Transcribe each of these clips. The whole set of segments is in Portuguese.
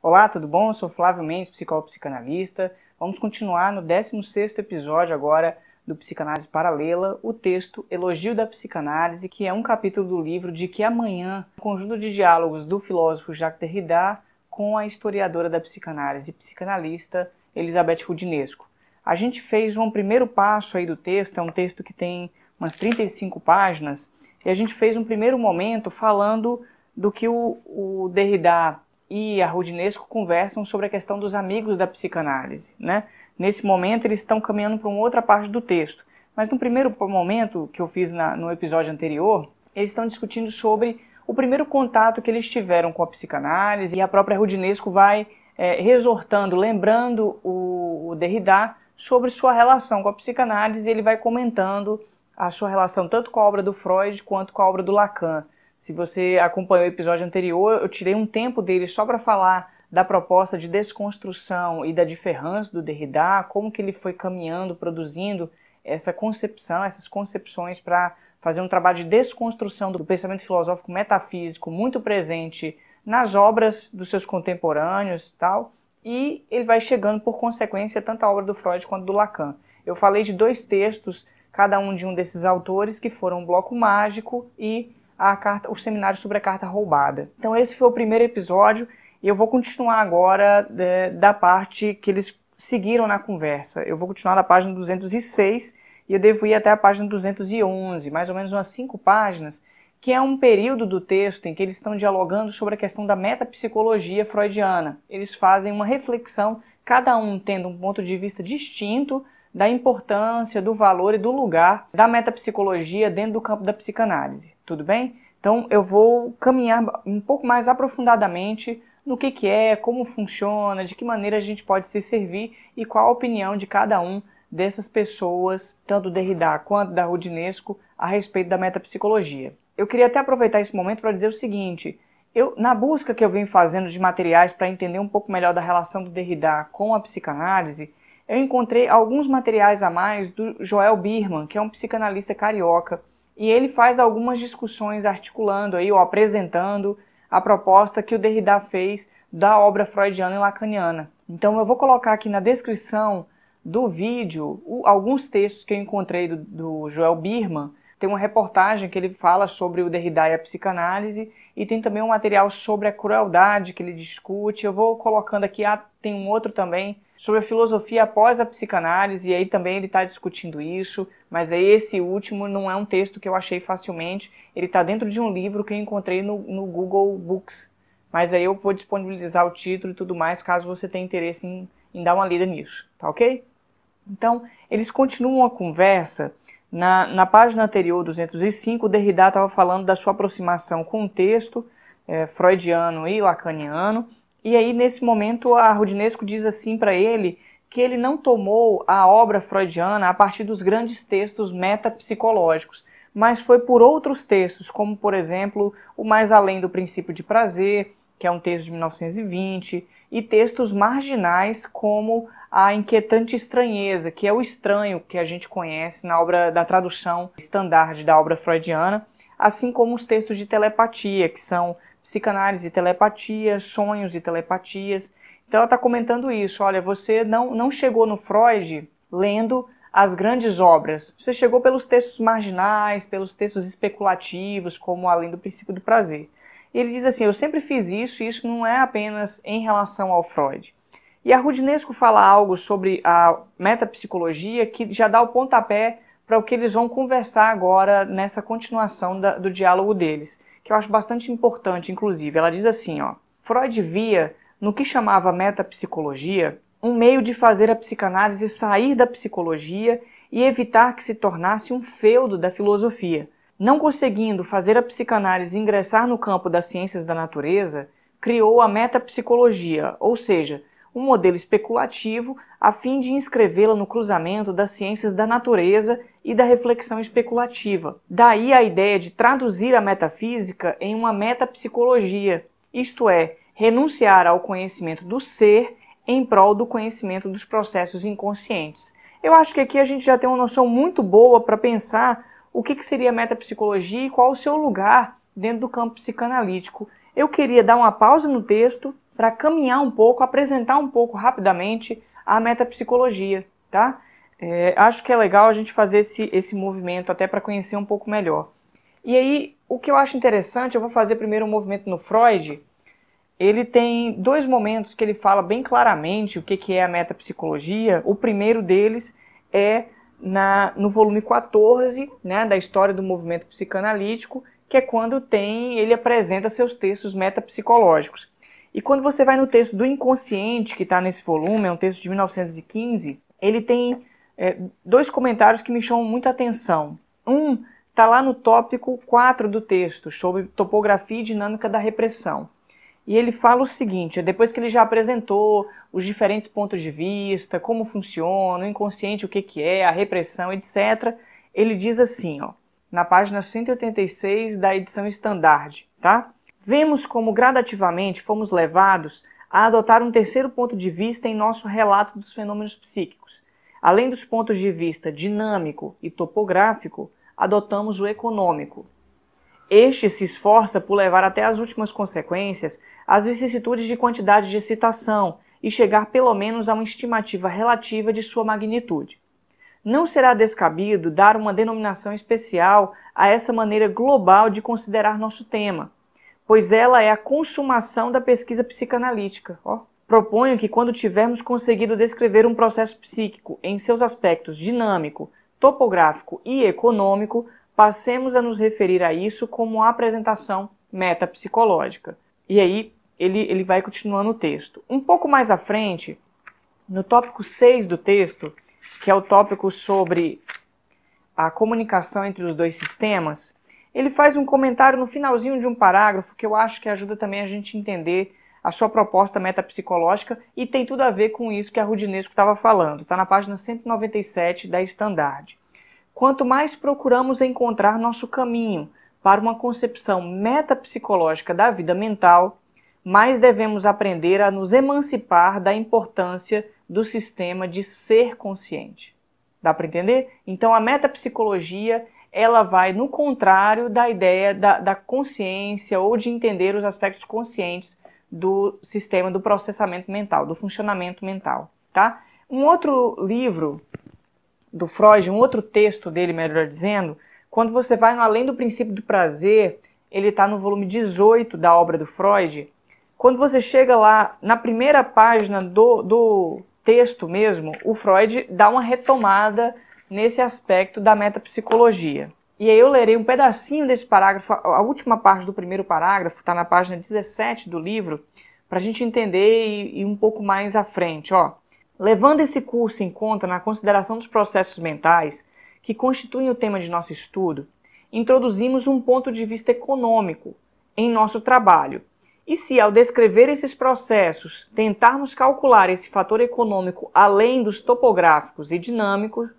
Olá, tudo bom? Eu sou Flávio Mendes, psicólogo psicanalista. Vamos continuar no 16º episódio agora do Psicanálise Paralela, o texto Elogio da Psicanálise, que é um capítulo do livro De Que Amanhã, um conjunto de diálogos do filósofo Jacques Derrida com a historiadora da psicanálise e psicanalista Elisabeth Roudinesco. A gente fez um primeiro passo aí do texto, é um texto que tem umas 35 páginas, e a gente fez um primeiro momento falando do que o Derrida e a Roudinesco conversam sobre a questão dos amigos da psicanálise, né? Nesse momento eles estão caminhando para uma outra parte do texto, mas no primeiro momento que eu fiz no episódio anterior, eles estão discutindo sobre o primeiro contato que eles tiveram com a psicanálise, e a própria Roudinesco vai exortando, lembrando o Derrida sobre sua relação com a psicanálise, e ele vai comentando a sua relação tanto com a obra do Freud quanto com a obra do Lacan. Se você acompanhou o episódio anterior, eu tirei um tempo dele só para falar da proposta de desconstrução e da diferença do Derrida, como que ele foi caminhando, produzindo essa concepção, essas concepções para fazer um trabalho de desconstrução do pensamento filosófico metafísico muito presente nas obras dos seus contemporâneos e tal, e ele vai chegando por consequência tanto a obra do Freud quanto do Lacan. Eu falei de dois textos, cada um de um desses autores, que foram o Bloco Mágico e o seminário sobre a carta roubada. Então esse foi o primeiro episódio e eu vou continuar agora da parte que eles seguiram na conversa. Eu vou continuar na página 206 e eu devo ir até a página 211, mais ou menos umas 5 páginas, que é um período do texto em que eles estão dialogando sobre a questão da metapsicologia freudiana. Eles fazem uma reflexão, cada um tendo um ponto de vista distinto da importância, do valor e do lugar da metapsicologia dentro do campo da psicanálise. Tudo bem? Então eu vou caminhar um pouco mais aprofundadamente no que é, como funciona, de que maneira a gente pode se servir e qual a opinião de cada um dessas pessoas, tanto do Derrida quanto da Roudinesco, a respeito da metapsicologia. Eu queria até aproveitar esse momento para dizer o seguinte: na busca que eu venho fazendo de materiais para entender um pouco melhor da relação do Derrida com a psicanálise, eu encontrei alguns materiais a mais do Joel Birman, que é um psicanalista carioca, e ele faz algumas discussões articulando aí, ou apresentando a proposta que o Derrida fez da obra freudiana e lacaniana. Então eu vou colocar aqui na descrição do vídeo alguns textos que eu encontrei do Joel Birman. Tem uma reportagem que ele fala sobre o Derrida e a psicanálise, e tem também um material sobre a crueldade que ele discute. Eu vou colocando aqui, tem um outro também, sobre a filosofia após a psicanálise, e aí também ele está discutindo isso, mas aí esse último não é um texto que eu achei facilmente, ele está dentro de um livro que eu encontrei no Google Books, mas aí eu vou disponibilizar o título e tudo mais, caso você tenha interesse em dar uma lida nisso, tá ok? Então, eles continuam a conversa. Na página anterior, 205, o Derrida estava falando da sua aproximação com o texto freudiano e lacaniano, e aí nesse momento a Roudinesco diz assim para ele que ele não tomou a obra freudiana a partir dos grandes textos metapsicológicos, mas foi por outros textos, como por exemplo o Mais Além do Princípio de Prazer, que é um texto de 1920, e textos marginais como A Inquietante Estranheza, que é o estranho que a gente conhece na obra da tradução standard da obra freudiana, assim como os textos de telepatia, que são Psicanálise e Telepatia, Sonhos e Telepatias. Então ela está comentando isso: olha, você não chegou no Freud lendo as grandes obras, você chegou pelos textos marginais, pelos textos especulativos, como Além do Princípio do Prazer. Ele diz assim: eu sempre fiz isso, e isso não é apenas em relação ao Freud. E a Roudinesco fala algo sobre a metapsicologia que já dá o pontapé para o que eles vão conversar agora nessa continuação do diálogo deles, que eu acho bastante importante, inclusive. Ela diz assim, Freud via no que chamava metapsicologia um meio de fazer a psicanálise sair da psicologia e evitar que se tornasse um feudo da filosofia. Não conseguindo fazer a psicanálise ingressar no campo das ciências da natureza, criou a metapsicologia, ou seja, um modelo especulativo a fim de inscrevê-la no cruzamento das ciências da natureza e da reflexão especulativa. Daí a ideia de traduzir a metafísica em uma metapsicologia, isto é, renunciar ao conhecimento do ser em prol do conhecimento dos processos inconscientes. Eu acho que aqui a gente já tem uma noção muito boa para pensar o que seria a metapsicologia e qual o seu lugar dentro do campo psicanalítico. Eu queria dar uma pausa no texto para caminhar um pouco, apresentar um pouco rapidamente a metapsicologia, tá? Acho que é legal a gente fazer esse movimento até para conhecer um pouco melhor. E aí, o que eu acho interessante, eu vou fazer primeiro um movimento no Freud. Ele tem dois momentos que ele fala bem claramente o que é a metapsicologia. O primeiro deles é no volume 14, né, da história do movimento psicanalítico, que é quando ele apresenta seus textos metapsicológicos. E quando você vai no texto do Inconsciente, que está nesse volume, é um texto de 1915, ele tem dois comentários que me chamam muita atenção. Um está lá no tópico 4 do texto, sobre topografia e dinâmica da repressão. E ele fala o seguinte, depois que ele já apresentou os diferentes pontos de vista, como funciona, o inconsciente, o que é, a repressão, etc., ele diz assim, ó, na página 186 da edição Standard, tá? Vemos como gradativamente fomos levados a adotar um terceiro ponto de vista em nosso relato dos fenômenos psíquicos. Além dos pontos de vista dinâmico e topográfico, adotamos o econômico. Este se esforça por levar até as últimas consequências as vicissitudes de quantidade de excitação e chegar pelo menos a uma estimativa relativa de sua magnitude. Não será descabido dar uma denominação especial a essa maneira global de considerar nosso tema, pois ela é a consumação da pesquisa psicanalítica. Proponho que quando tivermos conseguido descrever um processo psíquico em seus aspectos dinâmico, topográfico e econômico, passemos a nos referir a isso como a apresentação metapsicológica. E aí ele vai continuando o texto. Um pouco mais à frente, no tópico 6 do texto, que é o tópico sobre a comunicação entre os dois sistemas, ele faz um comentário no finalzinho de um parágrafo que eu acho que ajuda também a gente a entender a sua proposta metapsicológica e tem tudo a ver com isso que a Rudinesco estava falando. Está na página 197 da Standard. Quanto mais procuramos encontrar nosso caminho para uma concepção metapsicológica da vida mental, mais devemos aprender a nos emancipar da importância do sistema de ser consciente. Dá para entender? Então a metapsicologia ela vai no contrário da ideia da consciência ou de entender os aspectos conscientes do sistema do processamento mental, do funcionamento mental. Tá? Um outro livro do Freud, um outro texto dele, melhor dizendo, quando você vai no Além do Princípio do Prazer, ele está no volume 18 da obra do Freud. Quando você chega lá, na primeira página do texto mesmo, o Freud dá uma retomada nesse aspecto da metapsicologia. E aí eu lerei um pedacinho desse parágrafo, a última parte do primeiro parágrafo, está na página 17 do livro, para a gente entender e um pouco mais à frente, ó. Levando esse curso em conta na consideração dos processos mentais, que constituem o tema de nosso estudo, introduzimos um ponto de vista econômico em nosso trabalho. E se, ao descrever esses processos, tentarmos calcular esse fator econômico além dos topográficos e dinâmicos,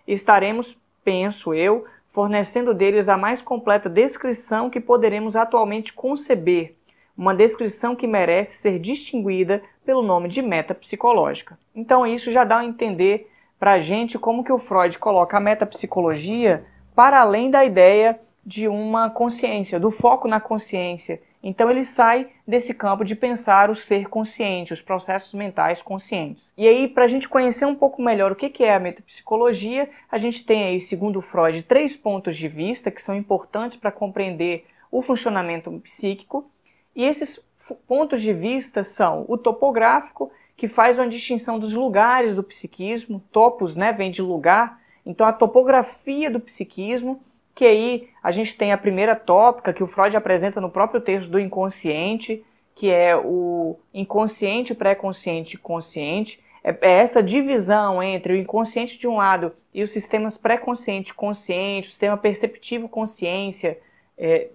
estaremos, penso eu, fornecendo deles a mais completa descrição que poderemos atualmente conceber, uma descrição que merece ser distinguida pelo nome de metapsicológica. Então isso já dá a entender para a gente como que o Freud coloca a metapsicologia para além da ideia de uma consciência, do foco na consciência. Então ele sai desse campo de pensar o ser consciente, os processos mentais conscientes. E aí, para a gente conhecer um pouco melhor o que é a metapsicologia, a gente tem aí, segundo Freud, 3 pontos de vista que são importantes para compreender o funcionamento psíquico. E esses pontos de vista são o topográfico, que faz uma distinção dos lugares do psiquismo. Topos, né, vem de lugar. Então a topografia do psiquismo, que aí a gente tem a primeira tópica que o Freud apresenta no próprio texto do inconsciente, que é o inconsciente, pré-consciente e consciente. É essa divisão entre o inconsciente de um lado e os sistemas pré-consciente e consciente, o sistema perceptivo consciência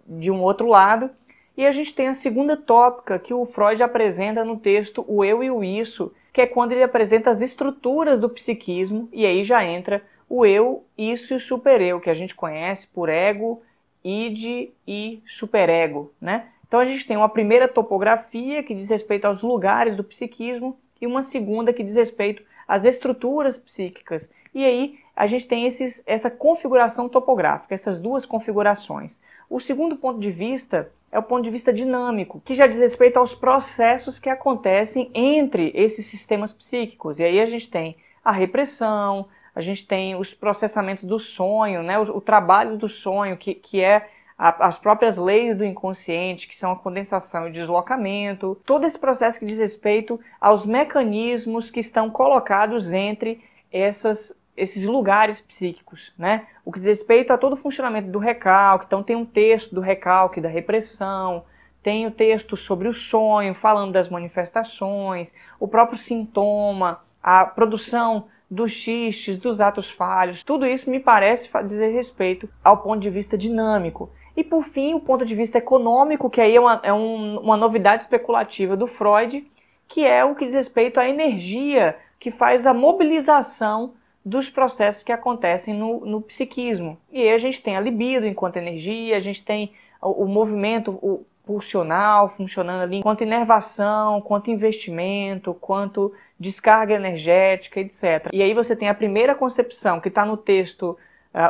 de um outro lado. E a gente tem a segunda tópica que o Freud apresenta no texto O Eu e o Isso, que é quando ele apresenta as estruturas do psiquismo, e aí já entra o eu, isso e o supereu, que a gente conhece por ego, id e superego, né? Então a gente tem uma primeira topografia que diz respeito aos lugares do psiquismo e uma segunda que diz respeito às estruturas psíquicas. E aí a gente tem essa configuração topográfica, essas duas configurações. O segundo ponto de vista é o ponto de vista dinâmico, que já diz respeito aos processos que acontecem entre esses sistemas psíquicos. E aí a gente tem a repressão, a gente tem os processamentos do sonho, né? O trabalho do sonho, que é as próprias leis do inconsciente, que são a condensação e o deslocamento, todo esse processo que diz respeito aos mecanismos que estão colocados entre esses lugares psíquicos, né? O que diz respeito a todo o funcionamento do recalque. Então tem um texto do recalque, da repressão, tem o texto sobre o sonho, falando das manifestações, o próprio sintoma, a produção dos xistes, dos atos falhos. Tudo isso me parece dizer respeito ao ponto de vista dinâmico. E por fim, o ponto de vista econômico, que aí é uma novidade especulativa do Freud, que é o que diz respeito à energia que faz a mobilização dos processos que acontecem no psiquismo. E aí a gente tem a libido enquanto energia, a gente tem o movimento pulsional funcionando ali enquanto inervação, quanto investimento, quanto descarga energética, etc. E aí você tem a primeira concepção, que está no texto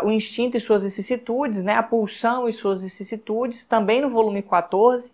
o instinto e suas vicissitudes, né, a pulsão e suas vicissitudes, também no volume 14,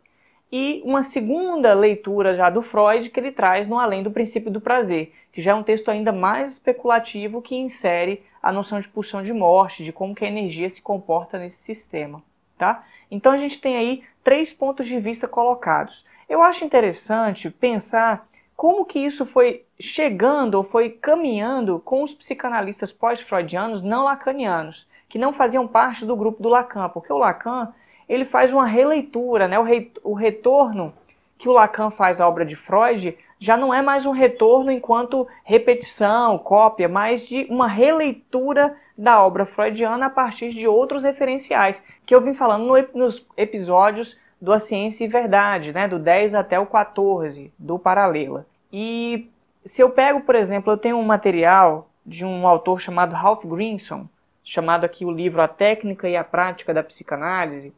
e uma segunda leitura já do Freud que ele traz no Além do Princípio do Prazer, que já é um texto ainda mais especulativo que insere a noção de pulsão de morte, de como que a energia se comporta nesse sistema. Tá? Então a gente tem aí 3 pontos de vista colocados. Eu acho interessante pensar como que isso foi chegando ou foi caminhando com os psicanalistas pós-freudianos não lacanianos, que não faziam parte do grupo do Lacan, porque o Lacan ele faz uma releitura, né? O retorno que o Lacan faz à obra de Freud já não é mais um retorno enquanto repetição, cópia, mas de uma releitura da obra freudiana a partir de outros referenciais, que eu vim falando nos episódios do A Ciência e Verdade, né? Do 10 até o 14, do Paralela. E se eu pego, por exemplo, eu tenho um material de um autor chamado Ralph Grinson, chamado aqui o livro A Técnica e a Prática da Psicanálise.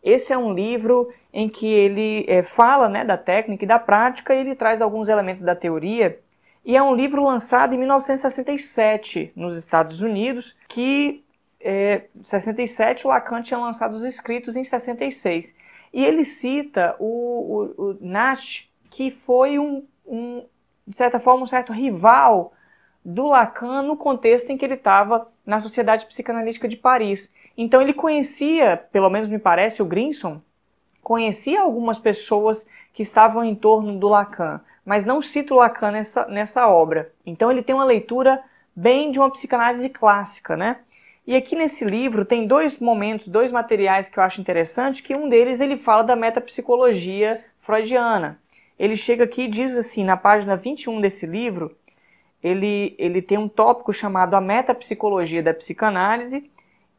Esse é um livro em que ele fala, né, da técnica e da prática, e ele traz alguns elementos da teoria, e é um livro lançado em 1967 nos Estados Unidos, que em 67 o Lacan tinha lançado os escritos em 66. E ele cita o Nash, que foi de certa forma, um certo rival do Lacan no contexto em que ele estava na Sociedade Psicanalítica de Paris. Então ele conhecia, pelo menos me parece, o Grinson, conhecia algumas pessoas que estavam em torno do Lacan, mas não cita o Lacan nessa obra. Então ele tem uma leitura bem de uma psicanálise clássica, né? E aqui nesse livro tem 2 momentos, 2 materiais que eu acho interessante, que um deles ele fala da metapsicologia freudiana. Ele chega aqui e diz assim, na página 21 desse livro, ele tem um tópico chamado A Metapsicologia da Psicanálise,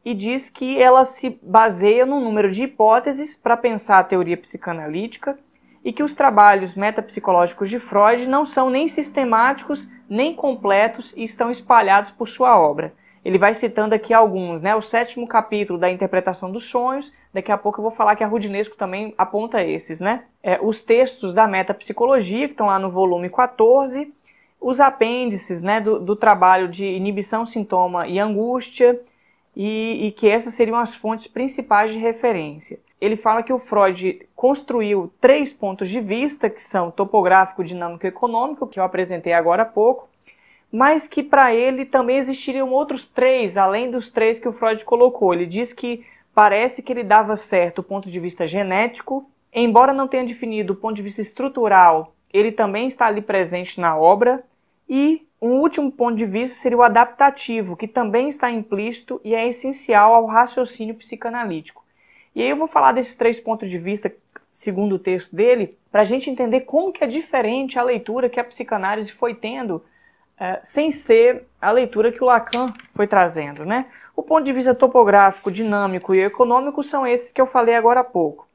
e diz que ela se baseia num número de hipóteses para pensar a teoria psicanalítica e que os trabalhos metapsicológicos de Freud não são nem sistemáticos nem completos e estão espalhados por sua obra. Ele vai citando aqui alguns, né? O 7º capítulo da interpretação dos sonhos, daqui a pouco eu vou falar que a Rudinesco também aponta esses, né? Os textos da metapsicologia, que estão lá no volume 14, os apêndices, né, do trabalho de inibição, sintoma e angústia, e que essas seriam as fontes principais de referência. Ele fala que o Freud construiu 3 pontos de vista, que são topográfico, dinâmico e econômico, que eu apresentei agora há pouco, mas que para ele também existiriam outros 3, além dos 3 que o Freud colocou. Ele diz que parece que ele dava certo o ponto de vista genético, embora não tenha definido o ponto de vista estrutural, ele também está ali presente na obra, e um último ponto de vista seria o adaptativo, que também está implícito e é essencial ao raciocínio psicanalítico. E aí eu vou falar desses 3 pontos de vista, segundo o texto dele, para a gente entender como que é diferente a leitura que a psicanálise foi tendo, sem ser a leitura que o Lacan foi trazendo, né? O ponto de vista topográfico, dinâmico e econômico são esses que eu falei agora há pouco.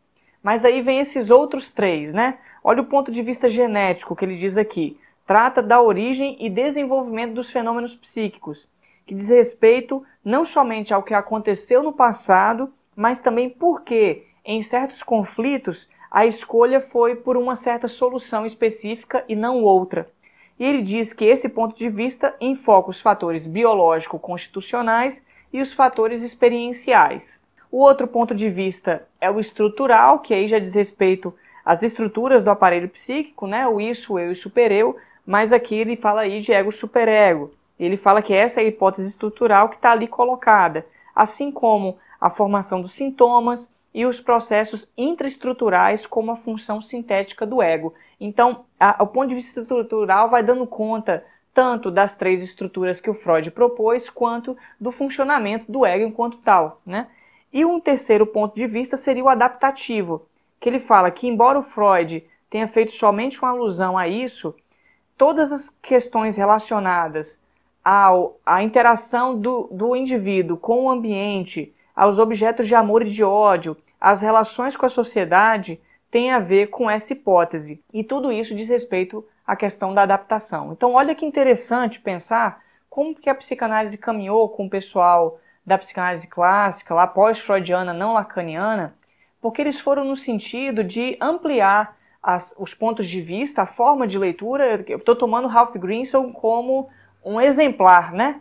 Mas aí vem esses outros 3, né? Olha o ponto de vista genético que ele diz aqui. Trata da origem e desenvolvimento dos fenômenos psíquicos, que diz respeito não somente ao que aconteceu no passado, mas também porque, em certos conflitos, a escolha foi por uma certa solução específica e não outra. E ele diz que esse ponto de vista enfoca os fatores biológico-constitucionais e os fatores experienciais. O outro ponto de vista é o estrutural, que aí já diz respeito às estruturas do aparelho psíquico, né? O isso, o eu e o supereu, mas aqui ele fala aí de ego-superego. Ele fala que essa é a hipótese estrutural que está ali colocada, assim como a formação dos sintomas e os processos intraestruturais como a função sintética do ego. Então, o ponto de vista estrutural vai dando conta tanto das três estruturas que o Freud propôs, quanto do funcionamento do ego enquanto tal, né? E um terceiro ponto de vista seria o adaptativo, que ele fala que, embora o Freud tenha feito somente uma alusão a isso, todas as questões relacionadas à interação do indivíduo com o ambiente, aos objetos de amor e de ódio, às relações com a sociedade, tem a ver com essa hipótese. E tudo isso diz respeito à questão da adaptação. Então, olha que interessante pensar como que a psicanálise caminhou com o pessoal da psicanálise clássica, lá pós-freudiana, não lacaniana, porque eles foram no sentido de ampliar os pontos de vista, a forma de leitura. Eu estou tomando Ralph Grinson como um exemplar, né,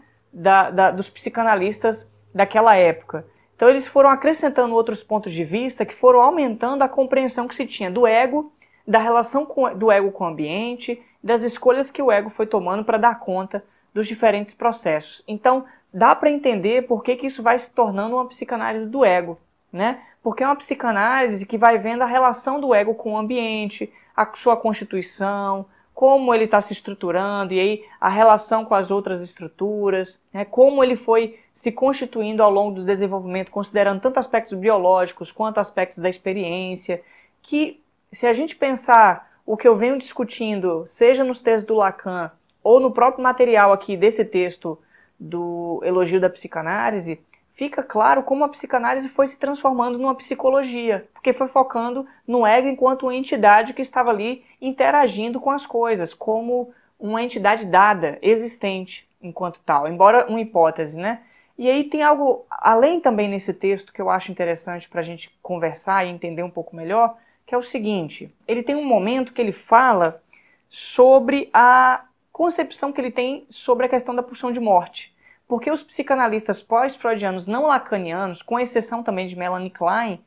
dos psicanalistas daquela época. Então eles foram acrescentando outros pontos de vista que foram aumentando a compreensão que se tinha do ego, da relação do ego com o ambiente, das escolhas que o ego foi tomando para dar conta dos diferentes processos. Então dá para entender por que isso vai se tornando uma psicanálise do ego, né? Porque é uma psicanálise que vai vendo a relação do ego com o ambiente, a sua constituição, como ele está se estruturando, e aí a relação com as outras estruturas, né, como ele foi se constituindo ao longo do desenvolvimento, considerando tanto aspectos biológicos quanto aspectos da experiência, que se a gente pensar o que eu venho discutindo, seja nos textos do Lacan, ou no próprio material aqui desse texto do Elogio da Psicanálise, fica claro como a psicanálise foi se transformando numa psicologia, porque foi focando no ego enquanto uma entidade que estava ali interagindo com as coisas, como uma entidade dada, existente enquanto tal, embora uma hipótese, né? E aí tem algo, além também nesse texto, que eu acho interessante para a gente conversar e entender um pouco melhor, que é o seguinte: ele tem um momento que ele fala sobre a concepção que ele tem sobre a questão da pulsão de morte. Porque os psicanalistas pós-freudianos não lacanianos, com exceção também de Melanie Klein,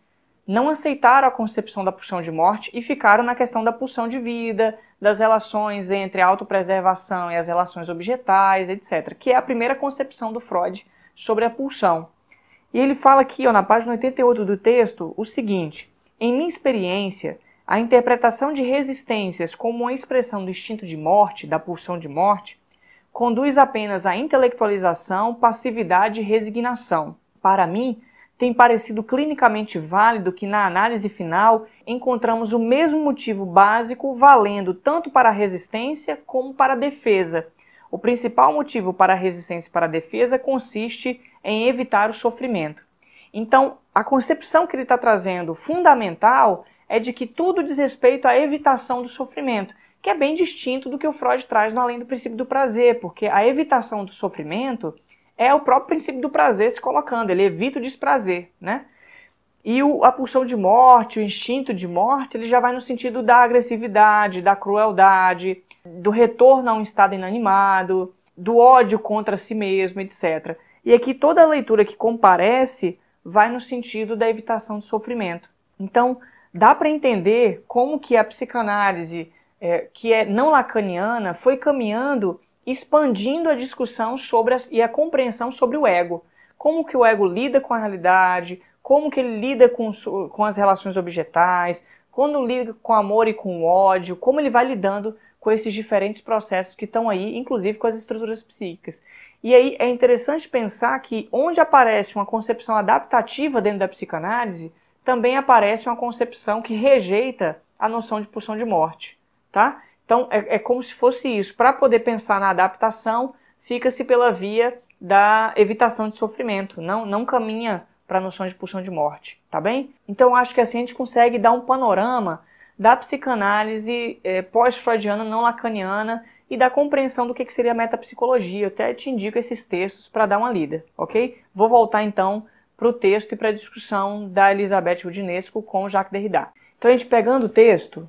não aceitaram a concepção da pulsão de morte e ficaram na questão da pulsão de vida, das relações entre a autopreservação e as relações objetais, etc., que é a primeira concepção do Freud sobre a pulsão. E ele fala aqui, na página 88 do texto, o seguinte: em minha experiência, a interpretação de resistências como uma expressão do instinto de morte, da pulsão de morte, conduz apenas à intelectualização, passividade e resignação. Para mim, tem parecido clinicamente válido que na análise final encontramos o mesmo motivo básico valendo tanto para a resistência como para a defesa. O principal motivo para a resistência e para a defesa consiste em evitar o sofrimento. Então, a concepção que ele está trazendo fundamental é de que tudo diz respeito à evitação do sofrimento, que é bem distinto do que o Freud traz no Além do Princípio do Prazer, porque a evitação do sofrimento é o próprio princípio do prazer se colocando, ele evita o desprazer, né? E a pulsão de morte, o instinto de morte, ele já vai no sentido da agressividade, da crueldade, do retorno a um estado inanimado, do ódio contra si mesmo, etc. E aqui toda a leitura que comparece vai no sentido da evitação do sofrimento. Então, dá para entender como que a psicanálise que é não lacaniana, foi caminhando, expandindo a discussão e a compreensão sobre o ego. Como que o ego lida com a realidade, como que ele lida com as relações objetais, quando lida com o amor e com o ódio, como ele vai lidando com esses diferentes processos que estão aí, inclusive com as estruturas psíquicas. E aí é interessante pensar que onde aparece uma concepção adaptativa dentro da psicanálise, também aparece uma concepção que rejeita a noção de pulsão de morte. Tá? Então é como se fosse isso. Para poder pensar na adaptação, fica-se pela via da evitação de sofrimento, não caminha para a noção de pulsão de morte, tá bem? Então acho que assim a gente consegue dar um panorama da psicanálise pós-freudiana não lacaniana e da compreensão do que seria a metapsicologia. Eu até te indico esses textos para dar uma lida, ok? Vou voltar então para o texto e para a discussão da Elisabeth Roudinesco com o Jacques Derrida. Então a gente pegando o texto,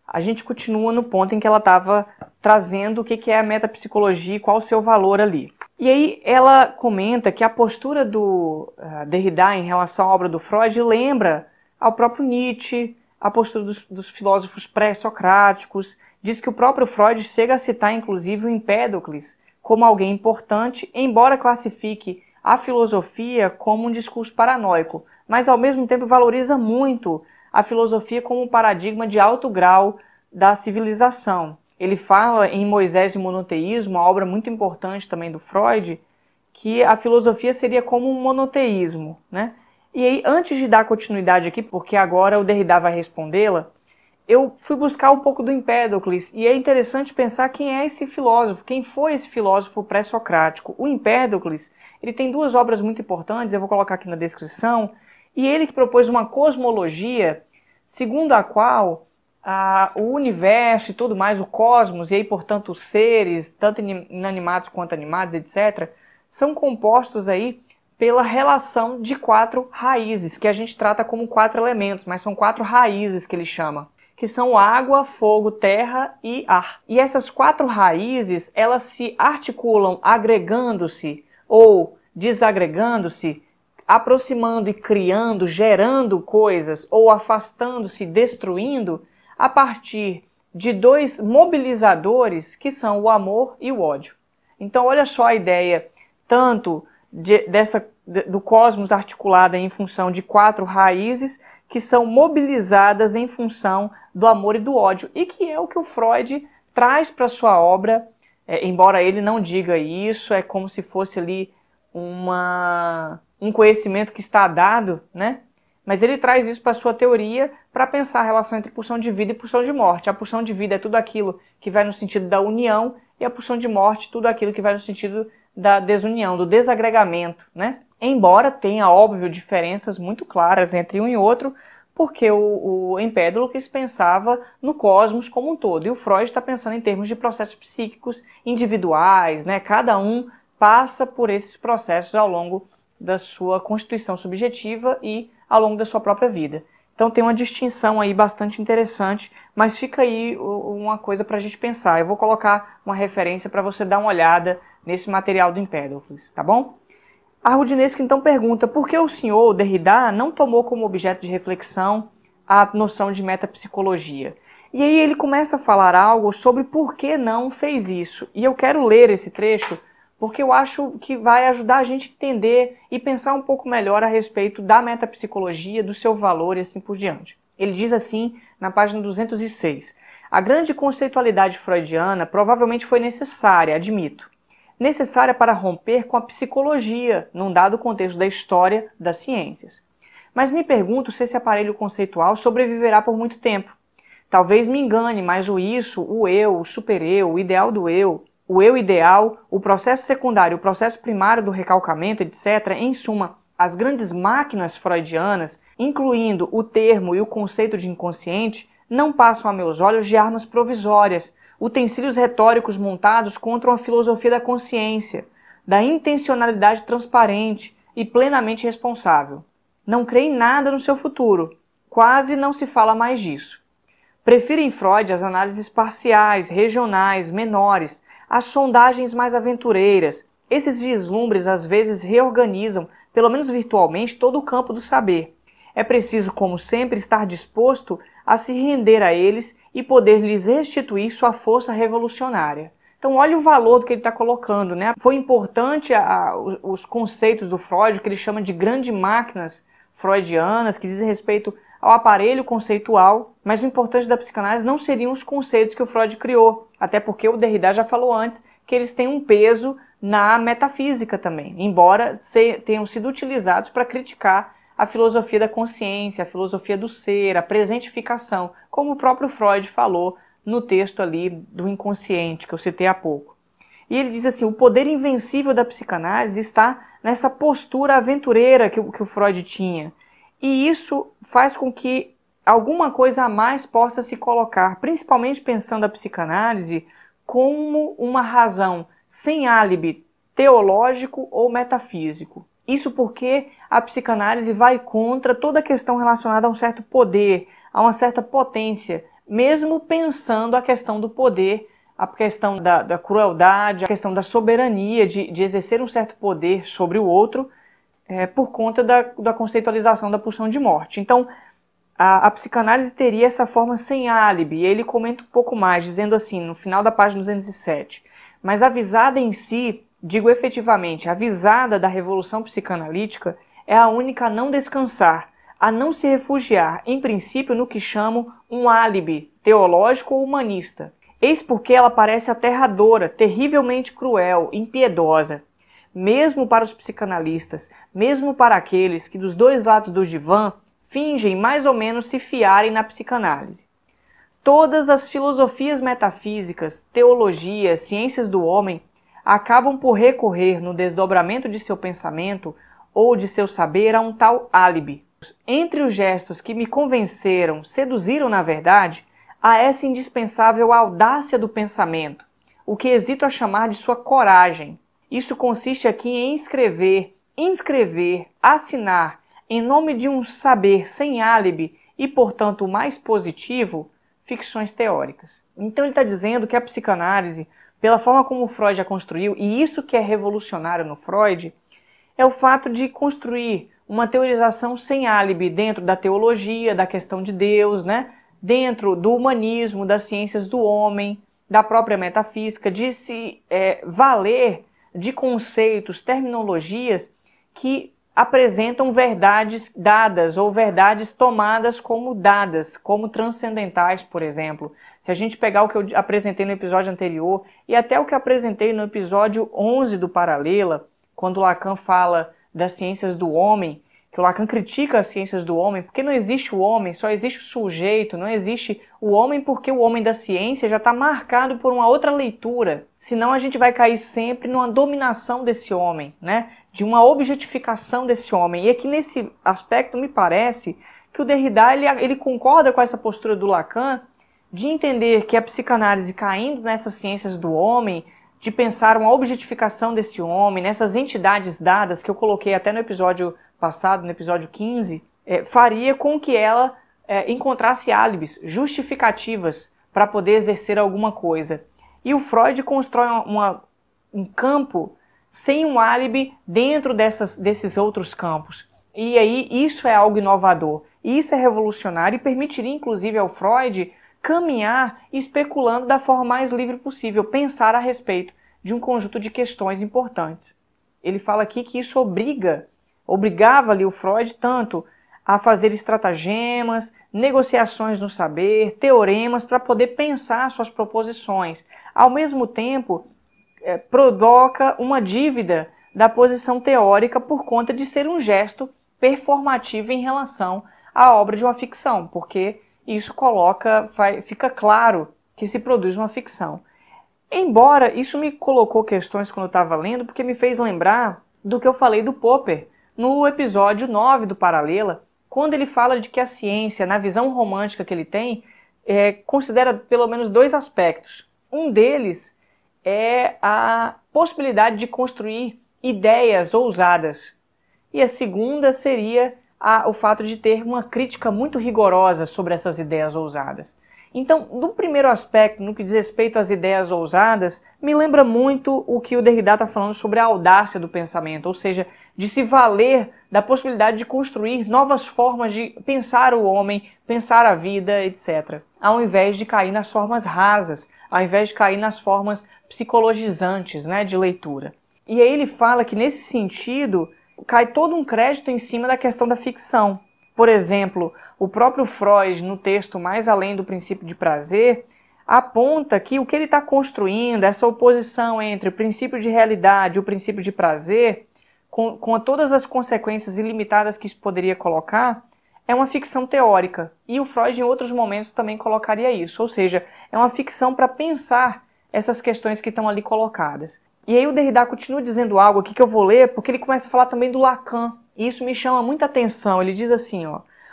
a gente continua no ponto em que ela estava trazendo o que é a metapsicologia e qual o seu valor ali. E aí ela comenta que a postura do Derrida em relação à obra do Freud lembra ao próprio Nietzsche, a postura dos filósofos pré-socráticos. Diz que o próprio Freud chega a citar inclusive o Empédocles como alguém importante, embora classifique a filosofia como um discurso paranoico, mas ao mesmo tempo valoriza muito a filosofia como um paradigma de alto grau da civilização. Ele fala em Moisés e o Monoteísmo, uma obra muito importante também do Freud, que a filosofia seria como um monoteísmo, né? E aí, antes de dar continuidade aqui, porque agora o Derrida vai respondê-la, eu fui buscar um pouco do Empédocles, e é interessante pensar quem é esse filósofo, quem foi esse filósofo pré-socrático. O Empédocles, ele tem duas obras muito importantes, eu vou colocar aqui na descrição, e ele que propôs uma cosmologia, segundo a qual o universo e tudo mais, o cosmos, e aí, portanto, os seres, tanto inanimados quanto animados, etc., são compostos aí pela relação de 4 raízes, que a gente trata como 4 elementos, mas são 4 raízes que ele chama, que são água, fogo, terra e ar. E essas 4 raízes, elas se articulam agregando-se ou desagregando-se, aproximando e criando, gerando coisas, ou afastando-se, destruindo, a partir de 2 mobilizadores, que são o amor e o ódio. Então olha só a ideia, tanto do cosmos articulada em função de 4 raízes, que são mobilizadas em função do amor e do ódio, e que é o que o Freud traz para sua obra, embora ele não diga isso, é como se fosse ali um conhecimento que está dado, né? Mas ele traz isso para a sua teoria para pensar a relação entre pulsão de vida e pulsão de morte. A pulsão de vida é tudo aquilo que vai no sentido da união, e a pulsão de morte tudo aquilo que vai no sentido da desunião, do desagregamento, né? Embora tenha, óbvio, diferenças muito claras entre um e outro, porque o Empédocles pensava no cosmos como um todo, e o Freud está pensando em termos de processos psíquicos individuais, né? Cada um passa por esses processos ao longo da sua constituição subjetiva e ao longo da sua própria vida. Então tem uma distinção aí bastante interessante, mas fica aí uma coisa para a gente pensar. Eu vou colocar uma referência para você dar uma olhada nesse material do Empédocles, tá bom? A Rudinesco então pergunta por que o senhor Derrida não tomou como objeto de reflexão a noção de metapsicologia. E aí ele começa a falar algo sobre por que não fez isso. E eu quero ler esse trecho porque eu acho que vai ajudar a gente a entender e pensar um pouco melhor a respeito da metapsicologia, do seu valor e assim por diante. Ele diz assim, na página 206, a grande conceitualidade freudiana provavelmente foi necessária, admito. Necessária para romper com a psicologia, num dado contexto da história das ciências. Mas me pergunto se esse aparelho conceitual sobreviverá por muito tempo. Talvez me engane, mas o isso, o eu, o super-eu, o ideal do eu, o eu ideal, o processo secundário, o processo primário do recalcamento, etc., em suma, as grandes máquinas freudianas, incluindo o termo e o conceito de inconsciente, não passam a meus olhos de armas provisórias, utensílios retóricos montados contra uma filosofia da consciência, da intencionalidade transparente e plenamente responsável. Não creio em nada no seu futuro. Quase não se fala mais disso. Prefiro em Freud as análises parciais, regionais, menores, as sondagens mais aventureiras. Esses vislumbres às vezes reorganizam, pelo menos virtualmente, todo o campo do saber. É preciso, como sempre, estar disposto a se render a eles e poder lhes restituir sua força revolucionária. Então olha o valor do que ele está colocando, né? Foi importante os conceitos do Freud, que ele chama de grandes máquinas freudianas, que dizem respeito ao aparelho conceitual, mas o importante da psicanálise não seriam os conceitos que o Freud criou, até porque o Derrida já falou antes que eles têm um peso na metafísica também, embora tenham sido utilizados para criticar a filosofia da consciência, a filosofia do ser, a presentificação, como o próprio Freud falou no texto ali do inconsciente, que eu citei há pouco. E ele diz assim, o poder invencível da psicanálise está nessa postura aventureira que o Freud tinha. E isso faz com que alguma coisa a mais possa se colocar, principalmente pensando a psicanálise como uma razão sem álibi teológico ou metafísico. Isso porque a psicanálise vai contra toda a questão relacionada a um certo poder, a uma certa potência, mesmo pensando a questão do poder a questão da crueldade, a questão da soberania, de exercer um certo poder sobre o outro, por conta da conceitualização da pulsão de morte. Então, a psicanálise teria essa forma sem álibi, e ele comenta um pouco mais, dizendo assim, no final da página 207, mas a visada em si, digo efetivamente, a visada da revolução psicanalítica é a única a não descansar, a não se refugiar, em princípio, no que chamo um álibi teológico ou humanista. Eis porque ela parece aterradora, terrivelmente cruel, impiedosa. Mesmo para os psicanalistas, mesmo para aqueles que dos dois lados do divã fingem mais ou menos se fiarem na psicanálise. Todas as filosofias metafísicas, teologias, ciências do homem acabam por recorrer no desdobramento de seu pensamento ou de seu saber a um tal álibi. Entre os gestos que me convenceram, seduziram na verdade, há essa indispensável audácia do pensamento, o que hesito a chamar de sua coragem. Isso consiste aqui em inscrever, assinar, em nome de um saber sem álibi e, portanto, mais positivo, ficções teóricas. Então ele está dizendo que a psicanálise, pela forma como Freud a construiu, e isso que é revolucionário no Freud, é o fato de construir uma teorização sem álibi dentro da teologia, da questão de Deus, né? Dentro do humanismo, das ciências do homem, da própria metafísica, de se valer de conceitos, terminologias que apresentam verdades dadas ou verdades tomadas como dadas, como transcendentais, por exemplo. Se a gente pegar o que eu apresentei no episódio anterior e até o que apresentei no episódio 11 do Paralela, quando Lacan fala das ciências do homem, que o Lacan critica as ciências do homem, porque não existe o homem, só existe o sujeito, não existe o homem porque o homem da ciência já está marcado por uma outra leitura. Senão a gente vai cair sempre numa dominação desse homem, né? De uma objetificação desse homem. E aqui nesse aspecto me parece que o Derrida ele concorda com essa postura do Lacan de entender que a psicanálise caindo nessas ciências do homem, de pensar uma objetificação desse homem, nessas entidades dadas que eu coloquei até no episódio passado, no episódio 15, faria com que ela encontrasse álibis, justificativas para poder exercer alguma coisa. E o Freud constrói um campo sem um álibi dentro desses outros campos. E aí isso é algo inovador, isso é revolucionário e permitiria inclusive ao Freud caminhar especulando da forma mais livre possível, pensar a respeito de um conjunto de questões importantes. Ele fala aqui que isso obrigava ali o Freud tanto a fazer estratagemas, negociações no saber, teoremas para poder pensar suas proposições. Ao mesmo tempo, provoca uma dívida da posição teórica por conta de ser um gesto performativo em relação à obra de uma ficção, porque isso fica claro que se produz uma ficção. Embora isso me colocou questões quando eu estava lendo, porque me fez lembrar do que eu falei do Popper no episódio 9 do Paralela, quando ele fala de que a ciência, na visão romântica que ele tem, considera pelo menos dois aspectos. Um deles é a possibilidade de construir ideias ousadas. E a segunda seria o fato de ter uma crítica muito rigorosa sobre essas ideias ousadas. Então, no primeiro aspecto, no que diz respeito às ideias ousadas, me lembra muito o que o Derrida está falando sobre a audácia do pensamento, ou seja, de se valer da possibilidade de construir novas formas de pensar o homem, pensar a vida, etc. Ao invés de cair nas formas rasas, ao invés de cair nas formas psicologizantes, né, de leitura. E aí ele fala que, nesse sentido, cai todo um crédito em cima da questão da ficção. Por exemplo, o próprio Freud, no texto Mais Além do Princípio de Prazer, aponta que o que ele está construindo, essa oposição entre o princípio de realidade e o princípio de prazer, com todas as consequências ilimitadas que isso poderia colocar, é uma ficção teórica. E o Freud, em outros momentos, também colocaria isso. Ou seja, é uma ficção para pensar essas questões que estão ali colocadas. E aí o Derrida continua dizendo algo aqui que eu vou ler, porque ele começa a falar também do Lacan. E isso me chama muita atenção. Ele diz assim,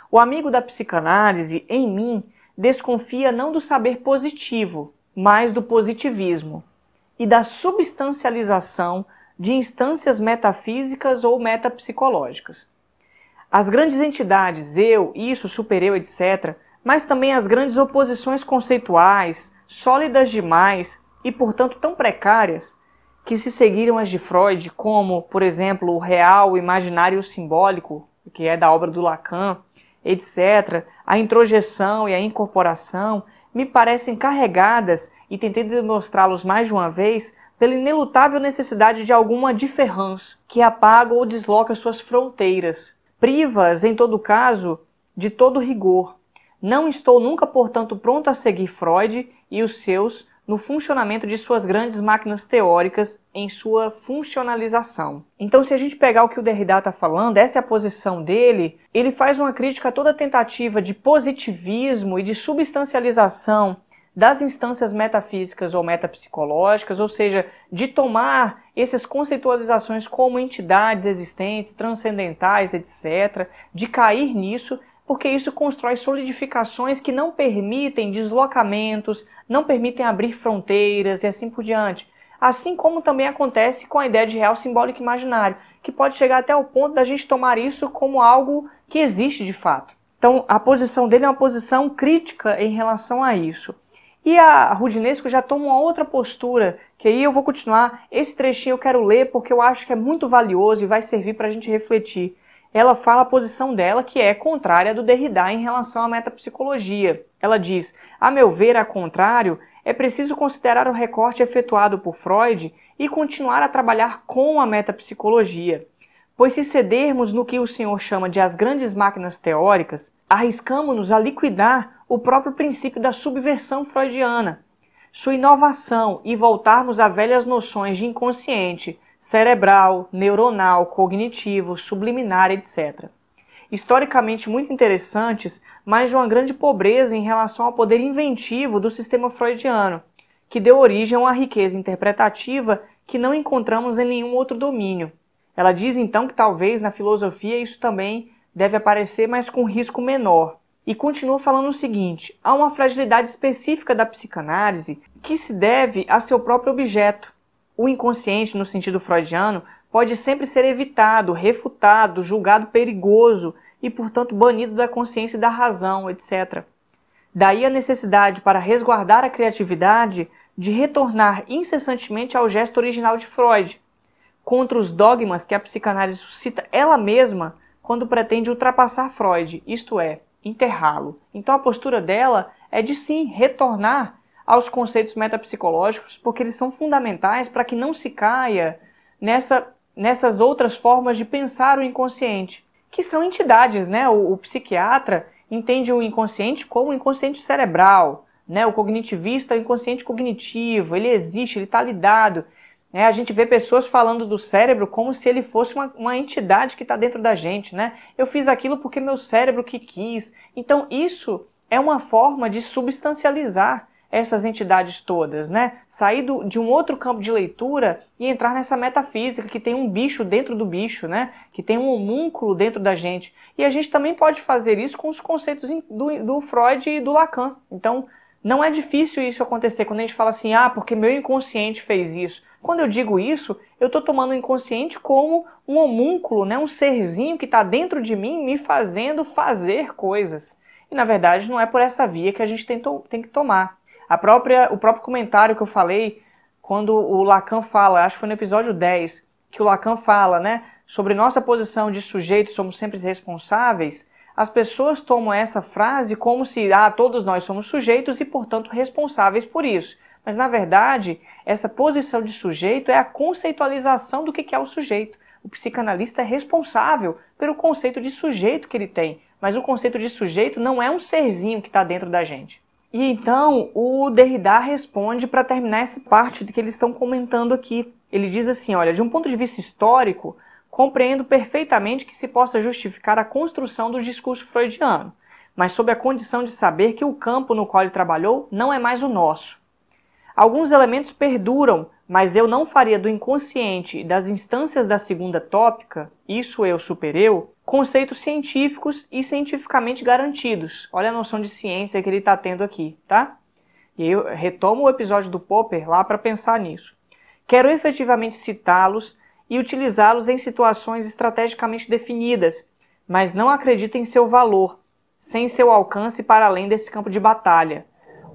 o amigo da psicanálise, em mim, desconfia não do saber positivo, mas do positivismo e da substancialização de instâncias metafísicas ou metapsicológicas. As grandes entidades, eu, isso, supereu, etc., mas também as grandes oposições conceituais, sólidas demais, e, portanto, tão precárias que se seguiram as de Freud, como, por exemplo, o real, o imaginário e o simbólico, que é da obra do Lacan, etc., a introjeção e a incorporação, me parecem carregadas, e tentei demonstrá-los mais de uma vez, pela inelutável necessidade de alguma diferença que apaga ou desloca suas fronteiras. Priva-as, em todo caso, de todo rigor. Não estou nunca, portanto, pronto a seguir Freud e os seus no funcionamento de suas grandes máquinas teóricas em sua funcionalização. Então, se a gente pegar o que o Derrida está falando, essa é a posição dele, ele faz uma crítica a toda tentativa de positivismo e de substancialização das instâncias metafísicas ou metapsicológicas, ou seja, de tomar essas conceitualizações como entidades existentes, transcendentais, etc., de cair nisso, porque isso constrói solidificações que não permitem deslocamentos, não permitem abrir fronteiras e assim por diante. Assim como também acontece com a ideia de real, simbólico e imaginário, que pode chegar até o ponto da gente tomar isso como algo que existe de fato. Então, a posição dele é uma posição crítica em relação a isso. E a Roudinesco já toma uma outra postura, que aí eu vou continuar. Esse trechinho eu quero ler porque eu acho que é muito valioso e vai servir para a gente refletir. Ela fala a posição dela, que é contrária do Derrida em relação à metapsicologia. Ela diz, a meu ver, ao contrário, é preciso considerar o recorte efetuado por Freud e continuar a trabalhar com a metapsicologia. Pois se cedermos no que o senhor chama de as grandes máquinas teóricas, arriscamo-nos a liquidar o próprio princípio da subversão freudiana, sua inovação e voltarmos a velhas noções de inconsciente, cerebral, neuronal, cognitivo, subliminar, etc. Historicamente muito interessantes, mas de uma grande pobreza em relação ao poder inventivo do sistema freudiano, que deu origem a uma riqueza interpretativa que não encontramos em nenhum outro domínio. Ela diz então que talvez na filosofia isso também deve aparecer, mas com risco menor. E continua falando o seguinte, há uma fragilidade específica da psicanálise que se deve a seu próprio objeto. O inconsciente, no sentido freudiano, pode sempre ser evitado, refutado, julgado perigoso e, portanto, banido da consciência e da razão, etc. Daí a necessidade, para resguardar a criatividade, de retornar incessantemente ao gesto original de Freud, contra os dogmas que a psicanálise suscita ela mesma quando pretende ultrapassar Freud, isto é, enterrá-lo. Então a postura dela é de sim retornar aos conceitos metapsicológicos, porque eles são fundamentais para que não se caia nessas outras formas de pensar o inconsciente, que são entidades, né? O psiquiatra entende o inconsciente como o inconsciente cerebral, né? O cognitivista, o inconsciente cognitivo, ele existe, ele está lidado. A gente vê pessoas falando do cérebro como se ele fosse uma entidade que está dentro da gente, né? Eu fiz aquilo porque meu cérebro que quis. Então isso é uma forma de substancializar essas entidades todas, né? Sair de um outro campo de leitura e entrar nessa metafísica que tem um bicho dentro do bicho, né? Que tem um homúnculo dentro da gente. E a gente também pode fazer isso com os conceitos do Freud e do Lacan. Então não é difícil isso acontecer quando a gente fala assim, porque meu inconsciente fez isso. Quando eu digo isso, eu estou tomando o inconsciente como um homúnculo, né? Um serzinho que está dentro de mim me fazendo fazer coisas. E na verdade não é por essa via que a gente tem que tomar. O próprio comentário que eu falei, quando o Lacan fala, acho que foi no episódio 10, que o Lacan fala, né? Sobre nossa posição de sujeito, somos sempre responsáveis. As pessoas tomam essa frase como se todos nós somos sujeitos e, portanto, responsáveis por isso. Mas, na verdade, essa posição de sujeito é a conceitualização do que é o sujeito. O psicanalista é responsável pelo conceito de sujeito que ele tem, mas o conceito de sujeito não é um serzinho que está dentro da gente. E então, o Derrida responde para terminar essa parte que eles estão comentando aqui. Ele diz assim, olha, de um ponto de vista histórico, compreendo perfeitamente que se possa justificar a construção do discurso freudiano, mas sob a condição de saber que o campo no qual ele trabalhou não é mais o nosso. Alguns elementos perduram, mas eu não faria do inconsciente e das instâncias da segunda tópica, isso eu, super-eu, conceitos científicos e cientificamente garantidos. Olha a noção de ciência que ele está tendo aqui, tá? E eu retomo o episódio do Popper lá para pensar nisso. Quero efetivamente citá-los e utilizá-los em situações estrategicamente definidas, mas não acredito em seu valor, sem seu alcance para além desse campo de batalha.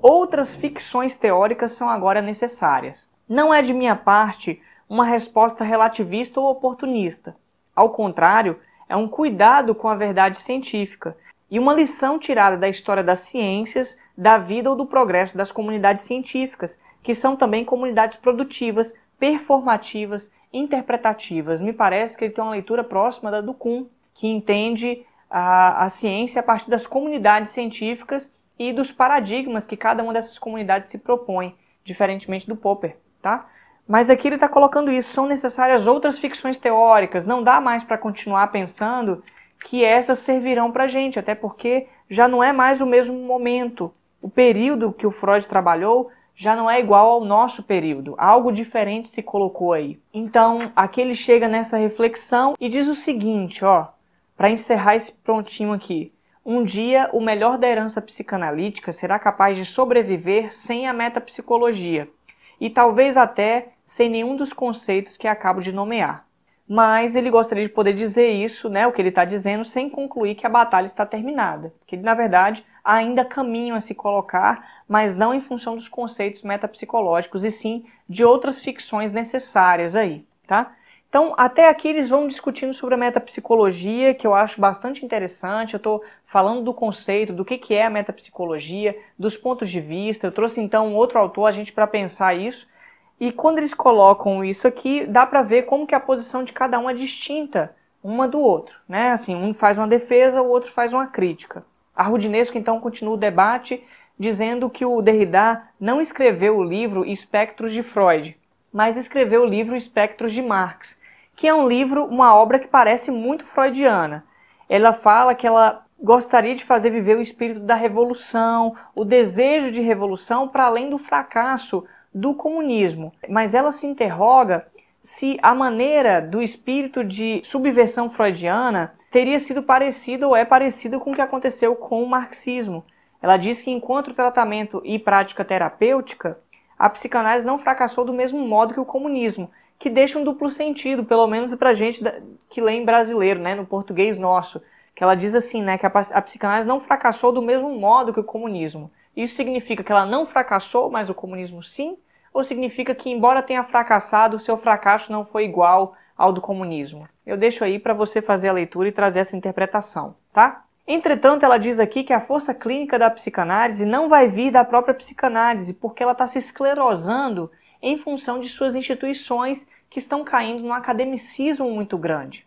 outras ficções teóricas são agora necessárias. Não é de minha parte uma resposta relativista ou oportunista. Ao contrário, é um cuidado com a verdade científica e uma lição tirada da história das ciências, da vida ou do progresso das comunidades científicas, que são também comunidades produtivas, performativas, interpretativas. Me parece que ele tem uma leitura próxima da do Kuhn, que entende a ciência a partir das comunidades científicas e dos paradigmas que cada uma dessas comunidades se propõe, diferentemente do Popper, tá? Mas aqui ele está colocando isso, são necessárias outras ficções teóricas, não dá mais para continuar pensando que essas servirão para a gente, até porque já não é mais o mesmo momento. O período que o Freud trabalhou já não é igual ao nosso período, algo diferente se colocou aí. Então, aqui ele chega nessa reflexão e diz o seguinte, ó, para encerrar esse prontinho aqui. Um dia, o melhor da herança psicanalítica será capaz de sobreviver sem a metapsicologia, e talvez até sem nenhum dos conceitos que acabo de nomear. Mas ele gostaria de poder dizer isso, né, o que ele está dizendo, sem concluir que a batalha está terminada. Que ele, na verdade, ainda caminha a se colocar, mas não em função dos conceitos metapsicológicos, e sim de outras ficções necessárias aí, tá? Então, até aqui eles vão discutindo sobre a metapsicologia, que eu acho bastante interessante. Eu estou falando do conceito, do que é a metapsicologia, dos pontos de vista. Eu trouxe, então, outro autor a gente para pensar isso. E quando eles colocam isso aqui, dá para ver como que a posição de cada um é distinta uma do outro, né? Assim, um faz uma defesa, o outro faz uma crítica. A Roudinesco, então, continua o debate dizendo que o Derrida não escreveu o livro Espectros de Freud, mas escreveu o livro Espectros de Marx, que é um livro, uma obra que parece muito freudiana. Ela fala que ela gostaria de fazer viver o espírito da revolução, o desejo de revolução para além do fracasso do comunismo. Mas ela se interroga se a maneira do espírito de subversão freudiana teria sido parecida ou é parecida com o que aconteceu com o marxismo. Ela diz que enquanto tratamento e prática terapêutica, a psicanálise não fracassou do mesmo modo que o comunismo, que deixa um duplo sentido, pelo menos para a gente que lê em brasileiro, né, no português nosso, que ela diz assim, né, que a psicanálise não fracassou do mesmo modo que o comunismo. Isso significa que ela não fracassou, mas o comunismo sim? Ou significa que, embora tenha fracassado, o seu fracasso não foi igual ao do comunismo? Eu deixo aí para você fazer a leitura e trazer essa interpretação, tá? Entretanto, ela diz aqui que a força clínica da psicanálise não vai vir da própria psicanálise, porque ela está se esclerosando em função de suas instituições que estão caindo num academicismo muito grande.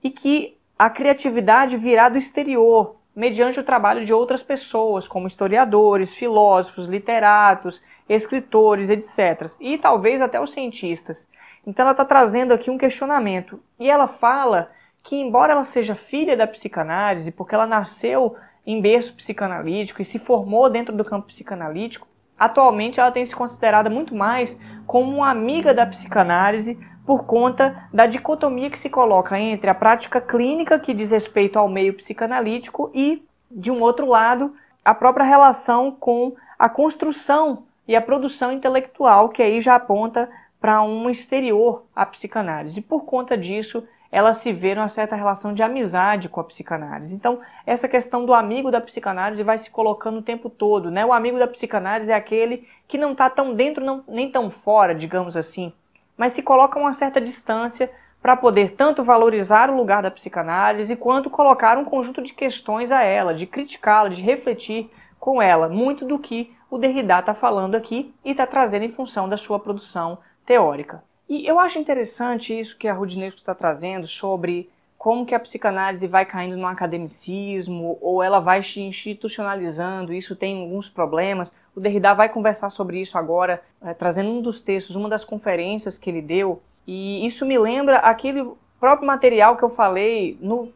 E que a criatividade virá do exterior, mediante o trabalho de outras pessoas, como historiadores, filósofos, literatos, escritores, etc. E talvez até os cientistas. Então ela está trazendo aqui um questionamento. E ela fala que, embora ela seja filha da psicanálise, porque ela nasceu em berço psicanalítico e se formou dentro do campo psicanalítico, atualmente ela tem se considerado muito mais como uma amiga da psicanálise por conta da dicotomia que se coloca entre a prática clínica, que diz respeito ao meio psicanalítico, e, de um outro lado, a própria relação com a construção e a produção intelectual, que aí já aponta para um exterior à psicanálise. E por conta disso, ela se vê numa certa relação de amizade com a psicanálise. Então, essa questão do amigo da psicanálise vai se colocando o tempo todo, né? O amigo da psicanálise é aquele que não está tão dentro, nem tão fora, digamos assim, mas se coloca a uma certa distância para poder tanto valorizar o lugar da psicanálise quanto colocar um conjunto de questões a ela, de criticá-la, de refletir com ela, muito do que o Derrida está falando aqui e está trazendo em função da sua produção teórica. E eu acho interessante isso que a Roudinesco está trazendo sobre como que a psicanálise vai caindo no academicismo ou ela vai se institucionalizando, isso tem alguns problemas. O Derrida vai conversar sobre isso agora, trazendo um dos textos, uma das conferências que ele deu, e isso me lembra aquele próprio material que eu falei no